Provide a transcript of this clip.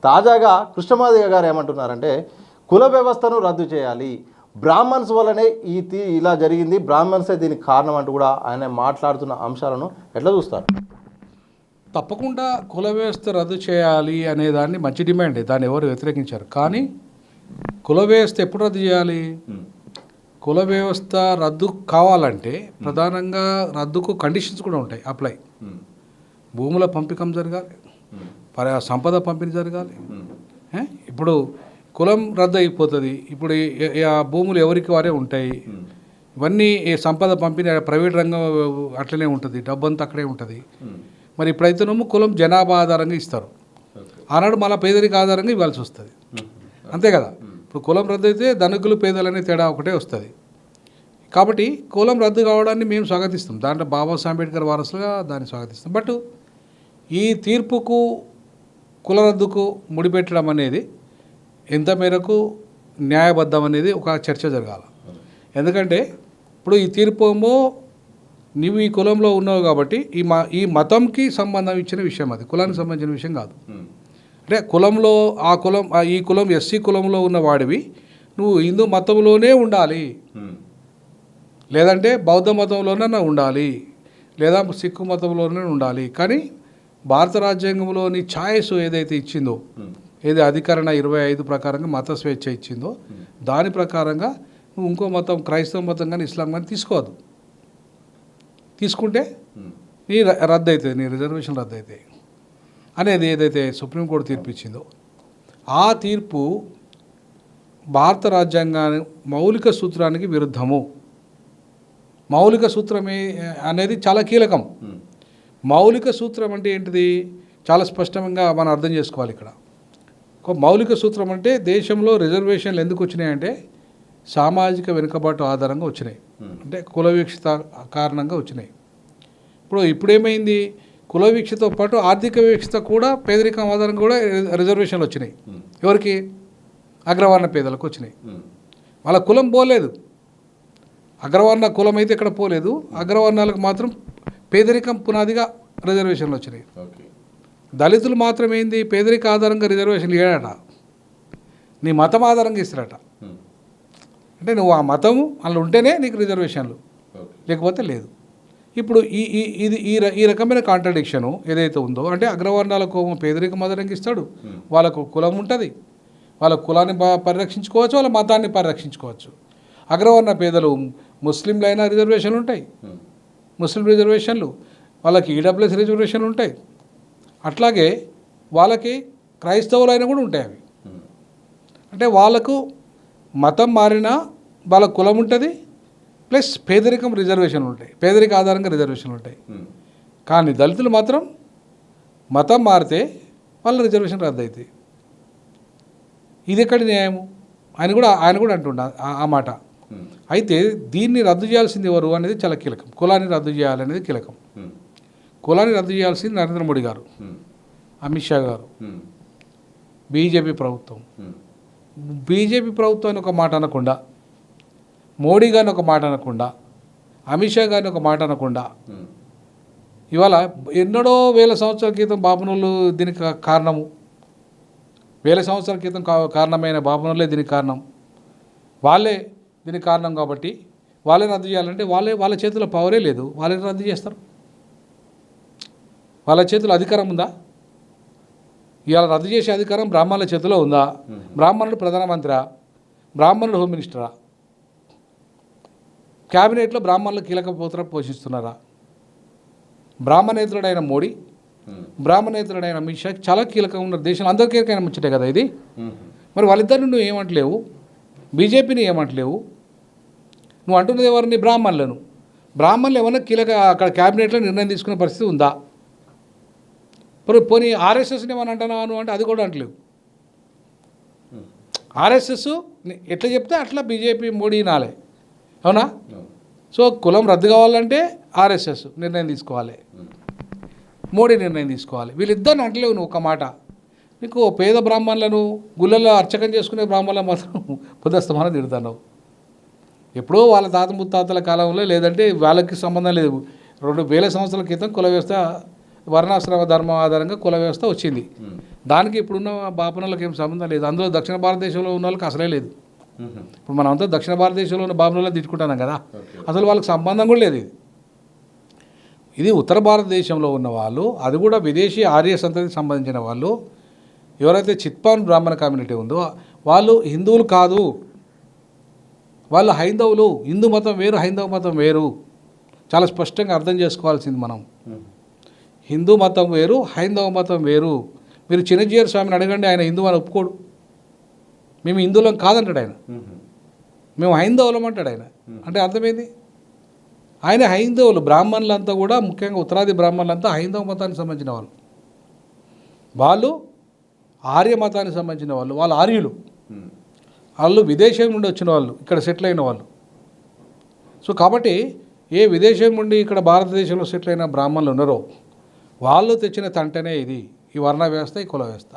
తాజాగా కృష్ణమాదిగ గారు ఏమంటున్నారంటే కుల వ్యవస్థను రద్దు చేయాలి, బ్రాహ్మణ్స్ వల్లనే ఇలా జరిగింది, బ్రాహ్మణ్సే దీనికి కారణం అంటూ కూడా ఆయన మాట్లాడుతున్న అంశాలను ఎట్లా చూస్తారు? తప్పకుండా కుల వ్యవస్థ రద్దు చేయాలి అనే దాన్ని మంచి డిమాండ్, దాన్ని ఎవరు వ్యతిరేకించారు. కానీ కుల వ్యవస్థ ఎప్పుడు రద్దు చేయాలి? కుల వ్యవస్థ రద్దు కావాలంటే ప్రధానంగా రద్దుకు కండిషన్స్ కూడా ఉంటాయి. అప్లై భూముల పంపకం జరగాలి, సంపద పంపిణీ జరగాలి. ఇప్పుడు కులం రద్దు అయిపోతుంది, ఇప్పుడు ఆ భూములు ఎవరికి వారే ఉంటాయి, ఇవన్నీ సంపద పంపిణీ ప్రైవేట్ రంగం అట్లనే ఉంటుంది, డబ్బంతా అక్కడే ఉంటుంది. మరి ఇప్పుడైతేనేమో కులం జనాభా ఆధారంగా ఇస్తారు, ఆనాడు మళ్ళీ పేదరిక ఆధారంగా ఇవ్వాల్సి వస్తుంది, అంతే కదా. ఇప్పుడు కులం రద్దు అయితే ధనికులు పేదలనే తేడా ఒకటే వస్తుంది. కాబట్టి కులం రద్దు కావడాన్ని మేము స్వాగతిస్తాం, దాంట్లో బాబాసాహెబ్ అంబేద్కర్ వారసులుగా దాన్ని స్వాగతిస్తాం. బట్ ఈ తీర్పుకు కుల రద్దుకు ముడిపెట్టడం అనేది ఎంత మేరకు న్యాయబద్ధం అనేది ఒక చర్చ జరగాలి. ఎందుకంటే ఇప్పుడు ఈ తీర్పు ఏమో నీవు ఈ కులంలో ఉన్నావు కాబట్టి ఈ మతంకి సంబంధం ఇచ్చిన విషయం, అది కులానికి సంబంధించిన విషయం కాదు. అంటే కులంలో ఈ కులం ఎస్సీ కులంలో ఉన్న వాడివి నువ్వు హిందూ మతంలోనే ఉండాలి, లేదంటే బౌద్ధ మతంలోనే ఉండాలి, లేదా సిక్కు మతంలోనే ఉండాలి. కానీ భారత రాజ్యాంగంలోని ఛాయిస్ ఏదైతే ఇచ్చిందో, ఏది అధికరణ 25 ప్రకారంగా మత స్వేచ్ఛ ఇచ్చిందో దాని ప్రకారంగా నువ్వు ఇంకో మతం, క్రైస్తవ మతం కానీ ఇస్లాం కానీ తీసుకోవద్దు. తీసుకుంటే నీ రద్దు అవుతుంది, నీ రిజర్వేషన్ రద్దు అవుతాయి అనేది ఏదైతే సుప్రీంకోర్టు తీర్పు ఇచ్చిందో ఆ తీర్పు భారత రాజ్యాంగాన్ని మౌలిక సూత్రానికి విరుద్ధము. మౌలిక సూత్రమే అనేది చాలా కీలకం. మౌలిక సూత్రం అంటే ఏంటిది చాలా స్పష్టంగా మనం అర్థం చేసుకోవాలి. ఇక్కడ ఒక మౌలిక సూత్రం అంటే దేశంలో రిజర్వేషన్లు ఎందుకు వచ్చినాయంటే సామాజిక వెనుకబాటు ఆధారంగా వచ్చినాయి, అంటే కుల వీక్షత కారణంగా వచ్చినాయి. ఇప్పుడేమైంది, కుల వీక్షతో పాటు ఆర్థిక వీక్షత కూడా, పేదరికం ఆధారంగా కూడా రిజర్వేషన్లు వచ్చినాయి. ఎవరికి? అగ్రవర్ణ పేదలకు వచ్చినాయి. వాళ్ళ కులం పోలేదు, అగ్రవర్ణ కులం అయితే ఇక్కడ పోలేదు, అగ్రవర్ణాలకు మాత్రం పేదరికం పునాదిగా రిజర్వేషన్లు వచ్చినాయి. దళితులు మాత్రం ఏంది, పేదరిక ఆధారంగా రిజర్వేషన్లు ఇవ్వడట, నీ మతం ఆధారంగా ఇస్తారట. అంటే నువ్వు ఆ మతము అందులో ఉంటేనే నీకు రిజర్వేషన్లు, లేకపోతే లేదు. ఇప్పుడు ఈ రకమైన కాంట్రడిక్షను ఏదైతే ఉందో, అంటే అగ్రవర్ణాలకు పేదరికం ఆధారంగా ఇస్తాడు, వాళ్ళకు కులం ఉంటుంది, వాళ్ళ కులాన్ని పరిరక్షించుకోవచ్చు, వాళ్ళ మతాన్ని పరిరక్షించుకోవచ్చు. అగ్రవర్ణ పేదలు ముస్లింలైనా రిజర్వేషన్లు ఉంటాయి, ముస్లిం రిజర్వేషన్లు, వాళ్ళకి ఈడబ్ల్యూఎస్ రిజర్వేషన్లు ఉంటాయి, అట్లాగే వాళ్ళకి క్రైస్తవులైనా కూడా ఉంటాయి. అవి అంటే వాళ్ళకు మతం మారినా వాళ్ళ కులం ఉంటుంది, ప్లస్ పేదరికం రిజర్వేషన్లు ఉంటాయి, పేదరిక ఆధారంగా రిజర్వేషన్లు ఉంటాయి. కానీ దళితులు మాత్రం మతం మారితే వాళ్ళ రిజర్వేషన్ రద్దు అవుతాయి. ఇది ఎక్కడి న్యాయము? ఆయన కూడా అంటుండ ఆ మాట. అయితే దీన్ని రద్దు చేయాల్సింది ఎవరు అనేది చాలా కీలకం. కులాన్ని రద్దు చేయాలనేది కీలకం. కులాన్ని రద్దు చేయాల్సింది నరేంద్ర మోడీ గారు, అమిత్ షా గారు, బీజేపీ ప్రభుత్వం. బీజేపీ ప్రభుత్వాన్ని ఒక మాట అనకుండా, మోడీ గారిని ఒక మాట అనకుండా, అమిత్ షా గారిని ఒక మాట అనకుండా, ఇవాళ ఎన్నడో వేల సంవత్సరాల క్రితం బాపనోళ్ళు దీనికి కారణము, వేల సంవత్సరాల క్రితం కారణమైన బాపనోళ్ళే దీనికి కారణం, వాళ్ళే దీనికి కారణం. కాబట్టి వాళ్ళే రద్దు చేయాలంటే వాళ్ళ చేతిలో పవరే లేదు, వాళ్ళే రద్దు చేస్తారు. వాళ్ళ చేతిలో అధికారం ఉందా? ఇవాళ రద్దు చేసే అధికారం బ్రాహ్మణుల చేతిలో ఉందా? బ్రాహ్మణుడు ప్రధానమంత్రా, బ్రాహ్మణుడు హోమ్ మినిస్టరా, క్యాబినెట్లో బ్రాహ్మణులు కీలక పాత్ర పోషిస్తున్నారా? బ్రాహ్మణేతరుడైన మోడీ, బ్రాహ్మణేతరుడైన అమిత్ షా చాలా కీలకంగా ఉన్నారు. దేశంలో అందరికీ కీలకమైన ముచ్చటే కదా ఇది. మరి వాళ్ళిద్దరిని నువ్వు ఏమంటలేవు, బీజేపీని ఏమంటలేవు, నువ్వు అంటున్నది ఎవరిని? బ్రాహ్మణులు ఏమన్నా కీలక అక్కడ క్యాబినెట్లో నిర్ణయం తీసుకునే పరిస్థితి ఉందా? పోనీ ఆర్ఎస్ఎస్ని ఏమని అంటున్నాను అంటే అది కూడా అంటలేవు. ఆర్ఎస్ఎస్ ఎట్లా చెప్తే అట్లా బీజేపీ మోడీ నాలే, అవునా? సో కులం రద్దు కావాలంటే ఆర్ఎస్ఎస్ నిర్ణయం తీసుకోవాలి, మోడీ నిర్ణయం తీసుకోవాలి. వీళ్ళిద్దరిని అంటలేవు నువ్వు ఒక మాట. నీకు పేద బ్రాహ్మణులను గుళ్ళల్లో అర్చకం చేసుకునే బ్రాహ్మణులను మాత్రం పుదస్తమానం తిడుతున్నావు. ఎప్పుడో వాళ్ళ తాత ముత్తాతల కాలంలో, లేదంటే వాళ్ళకి సంబంధం లేదు, 2000 సంవత్సరాల క్రితం కుల వ్యవస్థ వర్ణాశ్రమ ధర్మం ఆధారంగా కుల వ్యవస్థ వచ్చింది. దానికి ఇప్పుడున్న బాపనలకు ఏం సంబంధం లేదు. అందులో దక్షిణ భారతదేశంలో ఉన్న వాళ్ళకి అసలే లేదు. ఇప్పుడు మనం అంతా దక్షిణ భారతదేశంలో ఉన్న బాపనలో తిట్టుకుంటున్నాం కదా, అసలు వాళ్ళకి సంబంధం కూడా లేదు. ఇది ఉత్తర భారతదేశంలో ఉన్న వాళ్ళు, అది కూడా విదేశీ ఆర్య సంతతికి సంబంధించిన వాళ్ళు, ఎవరైతే చిత్పాన్ బ్రాహ్మణ కమ్యూనిటీ ఉందో వాళ్ళు హిందువులు కాదు, వాళ్ళు హైందవులు. హిందూ మతం వేరు, హైందవ మతం వేరు. చాలా స్పష్టంగా అర్థం చేసుకోవాల్సింది మనం. హిందూ మతం వేరు, హైందవ మతం వేరు. మీరు చిన్నజీయర్ స్వామిని అడగండి, ఆయన హిందూ అని ఒప్పుకోడు. మేము హిందువులం కాదంటాడు ఆయన, మేము హైందవులం అంటాడు ఆయన. అంటే అర్థమైంది, ఆయన హైందవులు. బ్రాహ్మణులంతా కూడా, ముఖ్యంగా ఉత్తరాది బ్రాహ్మణులంతా హైందవ మతానికి సంబంధించిన వాళ్ళు. వాళ్ళు ఆర్య మతానికి సంబంధించిన వాళ్ళు, వాళ్ళు ఆర్యులు. వాళ్ళు విదేశం నుండి వచ్చిన వాళ్ళు, ఇక్కడ సెటిల్ అయిన వాళ్ళు. సో కాబట్టి ఏ విదేశం నుండి ఇక్కడ భారతదేశంలో సెటిల్ అయిన బ్రాహ్మణులు ఉన్నారో వాళ్ళు తెచ్చిన తంటనే ఇది, ఈ వర్ణ వ్యవస్థ, ఈ కుల వ్యవస్థ.